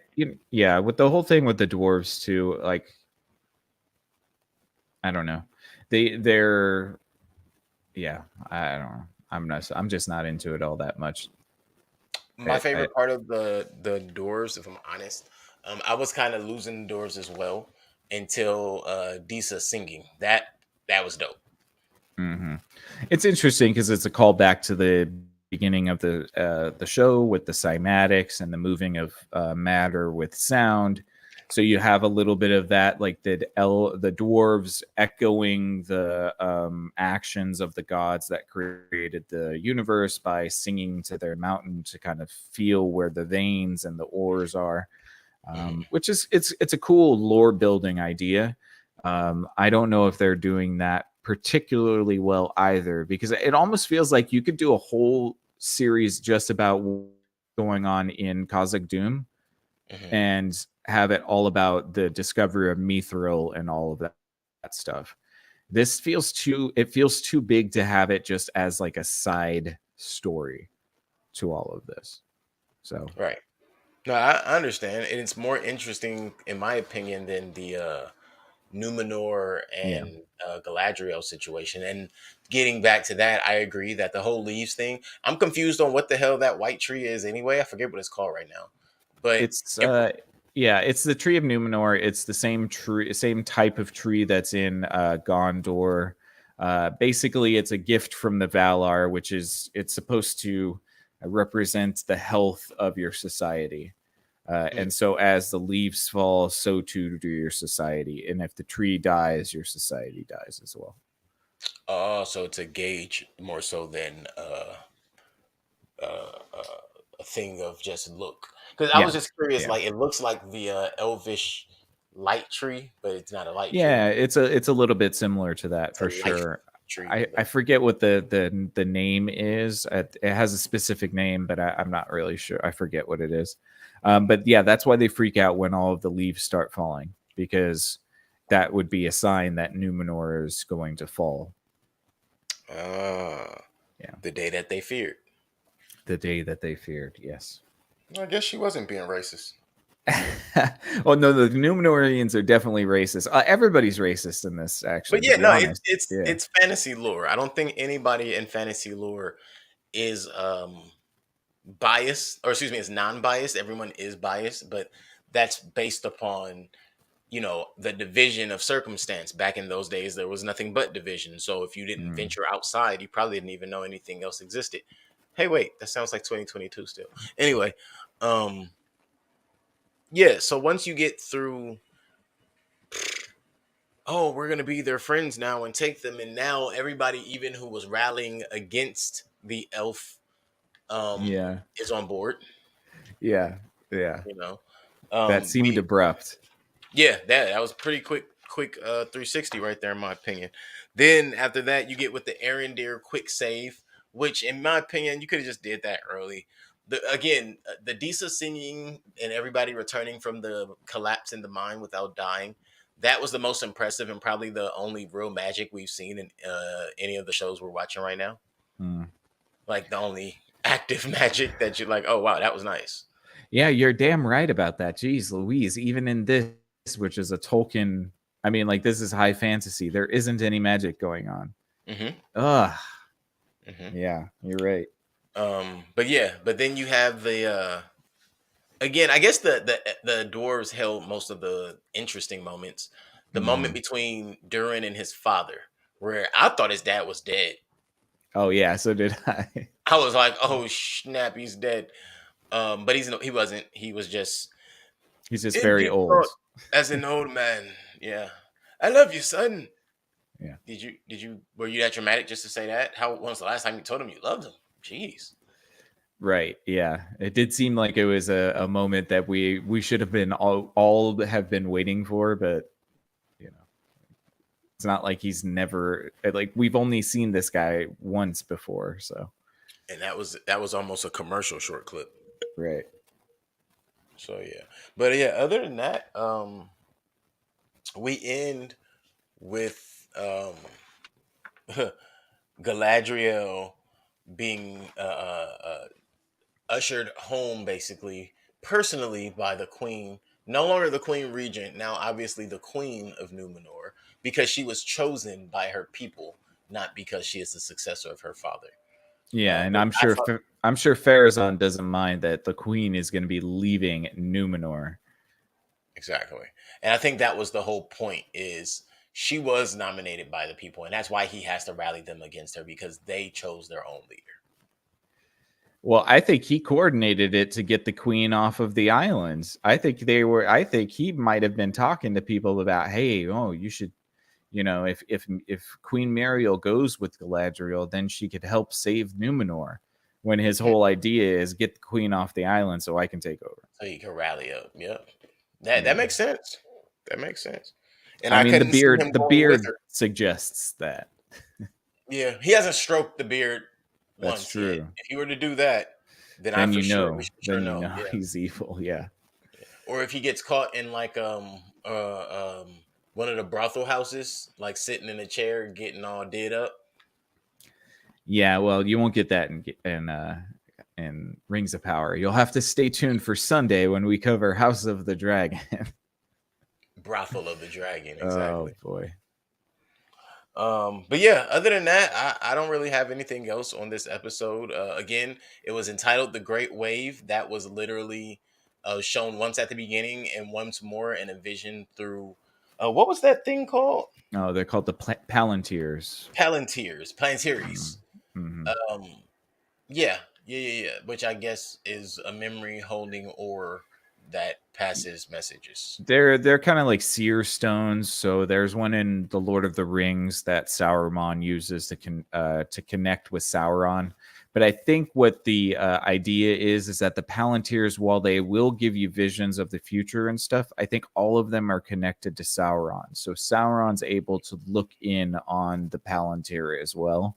yeah, with the whole thing with the dwarves too, like, I don't know. They're yeah, I don't know. I'm just not into it all that much. my I favorite part of the doors, if I'm honest, I was kind of losing the doors as well until Disa singing. That was dope. mhm. It's interesting because it's a callback to the beginning of the show with the cymatics and the moving of matter with sound. So you have a little bit of that, like the dwarves echoing the actions of the gods that created the universe by singing to their mountain to kind of feel where the veins and the ores are, Mhm. which is it's a cool lore building idea. I don't know if they're doing that particularly well either, because it almost feels like you could do a whole series just about what's going on in Khazak Doom Mhm. and have it all about the discovery of Mithril and all of that stuff. This feels too big to have it just as like a side story to all of this. So Right. No, I understand, and it's more interesting, in my opinion, than the Numenor yeah. and Galadriel situation. And getting back to that, I agree that the whole leaves thing. I'm confused on what the hell that white tree is anyway. I forget what it's called right now, but It's it, yeah, it's the tree of Numenor. It's the same tree, same type of tree that's in Gondor. Basically, it's a gift from the Valar, which is it's supposed to represent the health of your society. mm, And so, as the leaves fall, so too do your society. And if the tree dies, your society dies as well. so it's a gauge more so than a thing of just look. Because I Yeah, was just curious, yeah, like it looks like the elvish light tree, but it's not a light tree. yeah. It's a little bit similar to that It's a for life sure. tree. I But forget what the name is. It has a specific name, but I'm not really sure. I forget what it is. But yeah, that's why they freak out when all of the leaves start falling, because that would be a sign that Numenor is going to fall. ah, Yeah, the day that they feared. the day that they feared. Yes. I guess she wasn't being racist. Oh no, the Numenorians are definitely racist. Everybody's racist in this, But actually. To yeah, be no, it's honest. it's Yeah. it's fantasy lore. I don't think anybody in fantasy lore is biased, or excuse me, is non-biased. Everyone is biased, but that's based upon the division of circumstance. Back in those days there was nothing but division, so if you didn't Mm. venture outside you probably didn't even know anything else existed. Hey, wait, that sounds like 2022 still. Anyway, um yeah, so once you get through, oh, we're gonna be their friends now and take them, and now everybody, even who was rallying against the elf, Yeah. is on board. Yeah. Yeah. You know, That seemed we abrupt. yeah, that was pretty quick 360 right there, in my opinion. Then after that, you get with the Arendir quick save, which in my opinion you could have just did that early. The Disa singing and everybody returning from the collapse in the mine without dying. That was the most impressive and probably the only real magic we've seen in any of the shows we're watching right now. Mm. Like the only active magic that you're like, oh wow, that was nice. Yeah, you're damn right about that. Jeez Louise. Even in this, which is a Tolkien, I mean, like, this is high fantasy. There isn't any magic going on. Hmm. Ugh. Hmm. Yeah, you're right. But yeah, but then you have the again, I guess the dwarves held most of the interesting moments. The moment Mm. between Durin and his father, where I thought his dad was dead. Oh yeah, so did I. I was like, "Oh snap, he's dead." But he wasn't. He was just He's just in very deep old. thought as an old man. Yeah, I love you, son. Yeah. Did you were you that dramatic just to say that? When was the last time you told him you loved him? Jeez. Right. Yeah. It did seem like it was a moment that we should have been all have been waiting for, but you know, it's not like he's never like we've only seen this guy once before, so And that was almost a commercial short clip. right. So yeah, but yeah. Other than that, we end with Galadriel being ushered home basically personally by the queen. No longer the queen regent, now obviously the queen of Numenor, because she was chosen by her people, not because she is the successor of her father. Yeah, and Which I thought I'm sure Farazan doesn't mind that the queen is going to be leaving Numenor. exactly, and I think that was the whole point. Is she was nominated by the people, and that's why he has to rally them against her because they chose their own leader. Well, I think he coordinated it to get the queen off of the islands. I think he might have been talking to people about, hey, oh, you should, if Queen Muriel goes with Galadriel, then she could help save Numenor. When his whole idea is get the queen off the island so I can take over. So you can rally up. Yep, that Yeah. makes sense. That makes sense. And I I mean, couldn't see him the going with beard her. suggests that. Yeah, he hasn't stroked the beard That's once yet. true. If he were to do that, then I Then for you sure we know. should sure Then you know. know Yeah. he's evil. Yeah. Or if he gets caught in like one of the brothel houses, like sitting in a chair getting all did up. Yeah, well, you won't get that in Rings of Power. You'll have to stay tuned for Sunday when we cover House of the Dragon. Brothel of the Dragon, Oh exactly. boy. But yeah, other than that, I don't really have anything else on this episode. Again, it was entitled The Great Wave. That was literally shown once at the beginning and once more in a vision through what was that thing called? Oh, they're called the Palantirs. Palantirs. Mm-hmm. Um, yeah. Which I guess is a memory holding ore that passes messages. They're kind of like seer stones. So there's one in the Lord of the Rings that Sauron uses to connect with Sauron. But I think what the idea is that the Palantirs, while they will give you visions of the future and stuff, I think all of them are connected to Sauron. So Sauron's able to look in on the Palantir as well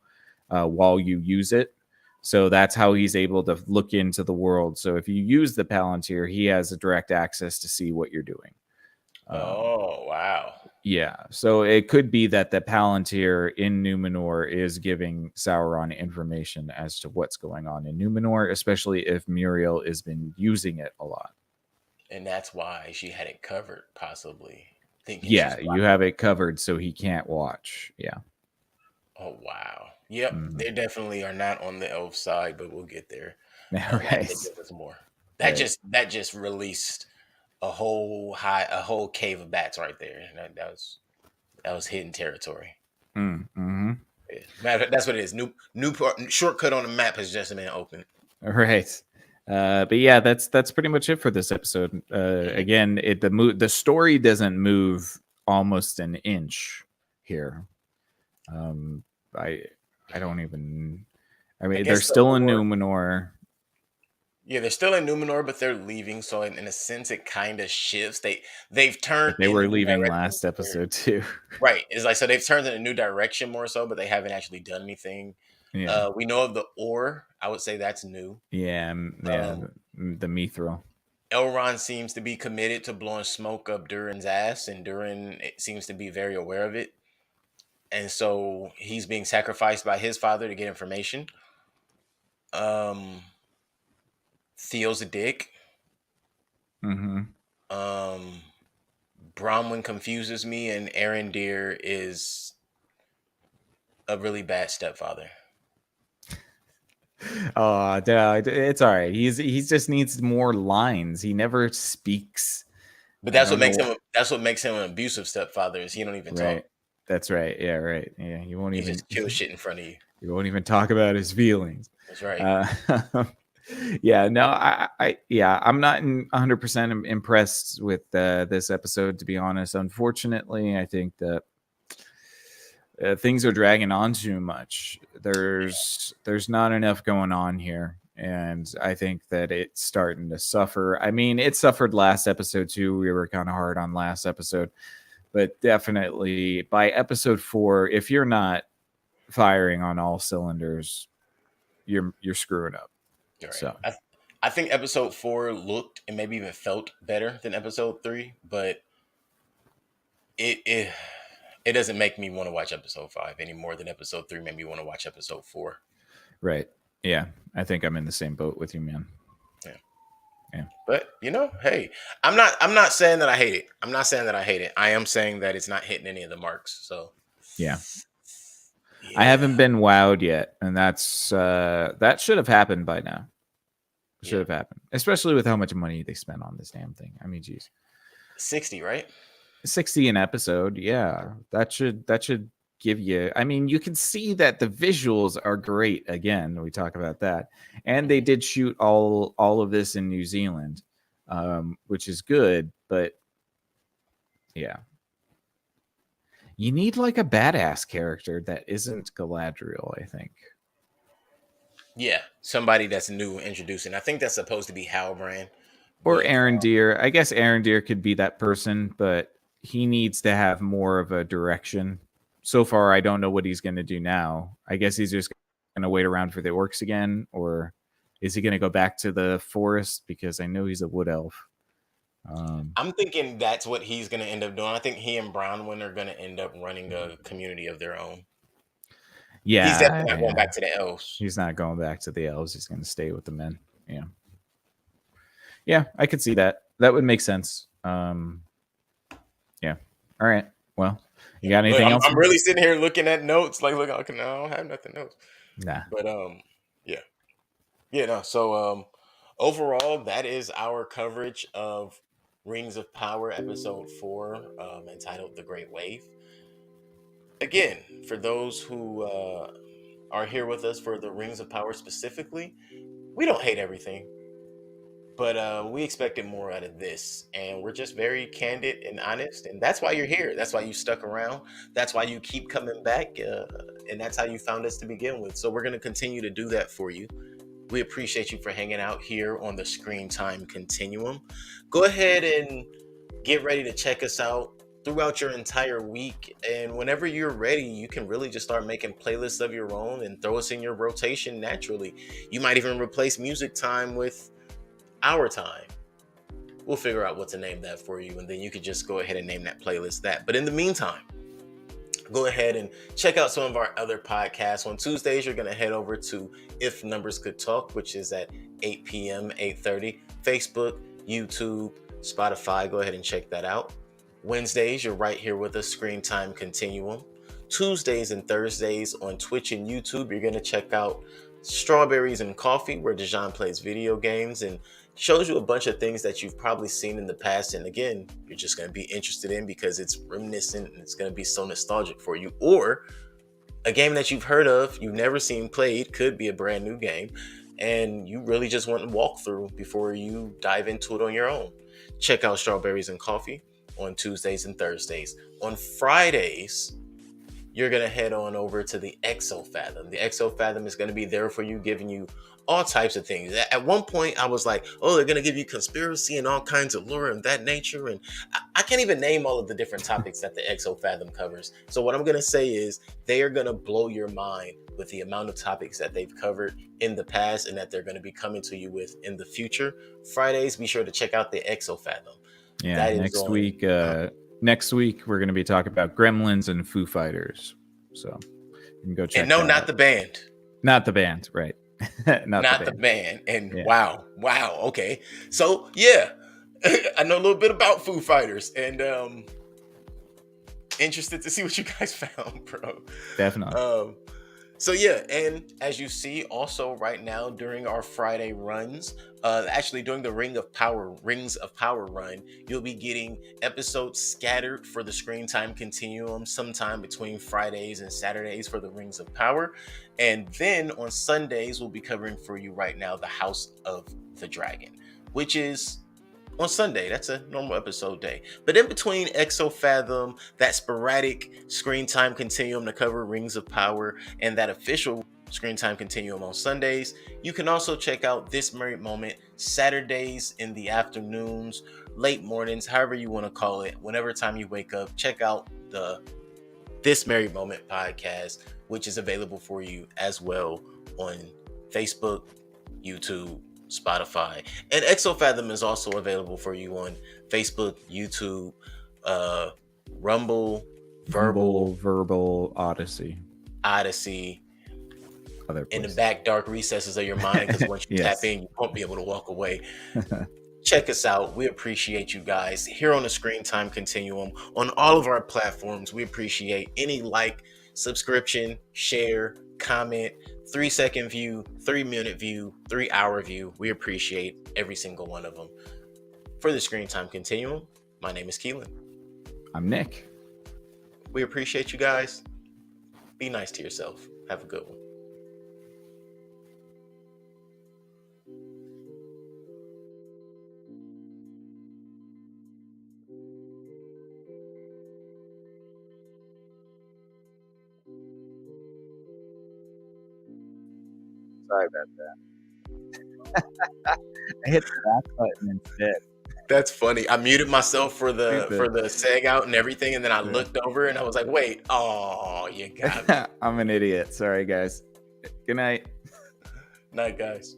while you use it. So that's how he's able to look into the world. So if you use the Palantir, he has a direct access to see what you're doing. Oh, wow. Yeah. So it could be that the Palantir in Numenor is giving Sauron information as to what's going on in Numenor, especially if Muriel has been using it a lot. And that's why she had it covered, possibly. Thinking Yeah, you have it covered so he can't watch. Yeah. Oh, wow. Yep, they definitely are not on the elf side, but we'll get there. Right. That gives us more. That just released a whole cave of bats right there. That was hidden territory. Mm-hmm. Yeah. That's what it is. New shortcut on the map has just been opened. Right. But yeah, that's pretty much it for this episode. Again, the story doesn't move almost an inch here. I don't even. I mean, they're still in Numenor. Yeah, they're still in Numenor, but they're leaving. So in a sense, it kind of shifts. They've turned. They were leaving last episode too. Right. It's like so they've turned in a new direction more so, but they haven't actually done anything. Yeah. We know of the ore. I would say that's new. Yeah. The Mithril. Elrond seems to be committed to blowing smoke up Durin's ass, and Durin seems to be very aware of it. And so he's being sacrificed by his father to get information. Theo's a dick. Mm-hmm. Bronwyn confuses me, and Arondir is a really bad stepfather. Oh, it's all right. He just needs more lines. He never speaks. But that's what makes him an abusive stepfather is he don't even talk. That's right. Yeah, right. Yeah, he won't even just kill shit in front of you. He won't even talk about his feelings. That's right. Yeah, no, I'm not 100% impressed with this episode, to be honest. Unfortunately, I think that things are dragging on too much. There's not enough going on here, and I think that it's starting to suffer. I mean, it suffered last episode too. We were kind of hard on last episode, but definitely by episode 4, if you're not firing on all cylinders, you're screwing up. Right. So I think episode 4 looked and maybe even felt better than episode 3, but it it, it doesn't make me want to watch episode 5 any more than episode 3 made me want to watch episode 4. Right. Yeah. I think I'm in the same boat with you, man. Yeah. Yeah. But hey, I'm not saying that I hate it. I'm not saying that I hate it. I am saying that it's not hitting any of the marks. So Yeah. yeah. I haven't been wowed yet, and that's that should have happened by now. Should have happened, especially with how much money they spent on this damn thing. I mean, geez, 60, right? 60 an episode. Yeah, that should give you. I mean, you can see that the visuals are great. Again, we talk about that, and they did shoot all of this in New Zealand, which is good. But yeah, you need like a badass character that isn't Galadriel, I think. Yeah, somebody that's new introducing. I think that's supposed to be Halbrand. Or But Arendir. I guess Arendir could be that person, but he needs to have more of a direction. So far, I don't know what he's going to do now. I guess he's just going to wait around for the orcs again, or is he going to go back to the forest? Because I know he's a wood elf. I'm thinking that's what he's going to end up doing. I think he and Bronwyn are going to end up running a community of their own. Yeah, He's definitely not going back to the elves. He's not going back to the elves. He's going to stay with the men. Yeah. Yeah, I could see that. That would make sense. Yeah. All right. Well, you got anything else? I'm really sitting here looking at notes. Like, look, okay, no, I don't have nothing else. Nah. But yeah. No. So overall, that is our coverage of Rings of Power episode 4, entitled "The Great Wave." Again, for those who are here with us for the Rings of Power specifically, we don't hate everything, but we expected more out of this, and we're just very candid and honest, and that's why you're here. That's why you stuck around. That's why you keep coming back, and that's how you found us to begin with. So we're going to continue to do that for you. We appreciate you for hanging out here on the Screen Time Continuum. Go ahead and get ready to check us out throughout your entire week, and whenever you're ready, you can really just start making playlists of your own and throw us in your rotation naturally. You might even replace music time with our time. We'll figure out what to name that for you, and then you could just go ahead and name that playlist that. But in the meantime, go ahead and check out some of our other podcasts. On Tuesdays, you're going to head over to If Numbers Could Talk, which is at 8 p.m., 8:30. Facebook, YouTube, Spotify. Go ahead and check that out. Wednesdays, you're right here with us, Screen Time Continuum. Tuesdays and Thursdays on Twitch and YouTube, you're going to check out Strawberries and Coffee, where Dejan plays video games and shows you a bunch of things that you've probably seen in the past. And again, you're just going to be interested in because it's reminiscent and it's going to be so nostalgic for you. Or a game that you've heard of, you've never seen played, could be a brand new game, and you really just want to walk through before you dive into it on your own. Check out Strawberries and Coffee on Tuesdays and Thursdays. On Fridays, you're going to head on over to the Exofathom. The Exofathom is going to be there for you, giving you all types of things. At one point, I was like, oh, they're going to give you conspiracy and all kinds of lore of that nature. And I can't even name all of the different topics that the Exofathom covers. So what I'm going to say is they are going to blow your mind with the amount of topics that they've covered in the past and that they're going to be coming to you with in the future. Fridays, be sure to check out the Exofathom. Yeah, next week we're going to be talking about Gremlins and Foo Fighters. So you can go check. And no, not the band. Not the band, right? not the band. And yeah. Wow. Okay. So yeah, I know a little bit about Foo Fighters, and interested to see what you guys found, bro. Definitely. So yeah, and as you see also right now during our Friday runs, actually during the Rings of Power run, you'll be getting episodes scattered for the Screen Time Continuum sometime between Fridays and Saturdays for the Rings of Power. And then on Sundays, we'll be covering for you right now the House of the Dragon, which is on Sunday. That's a normal episode day. But in between Exofathom, that sporadic Screen Time Continuum to cover Rings of Power, and that official Screen Time Continuum on Sundays, you can also check out This Married Moment Saturdays in the afternoons, late mornings, however you want to call it. Whenever time you wake up, check out the This Married Moment podcast, which is available for you as well on Facebook, YouTube, Spotify. And Exofathom is also available for you on Facebook, YouTube, uh, Rumble, Verbal Odyssey, Odyssey, other in the places. back dark recesses of your mind, because once you tap Yes. in, you won't be able to walk away. Check us out. We appreciate you guys here on the Screen Time Continuum on all of our platforms. We appreciate any like, subscription, share, comment, 3-second view, 3-minute view, 3-hour view. We appreciate every single one of them. For the Screen Time Continuum, my name is Keelan. I'm Nick. We appreciate you guys. Be nice to yourself. Have a good one. Sorry about that. I hit the back button instead. That's funny. I muted myself for Stupid. the seg out and everything, and then I looked over and I was like, "Wait, oh, you got me." I'm an idiot. Sorry, guys. Good night. Night, guys.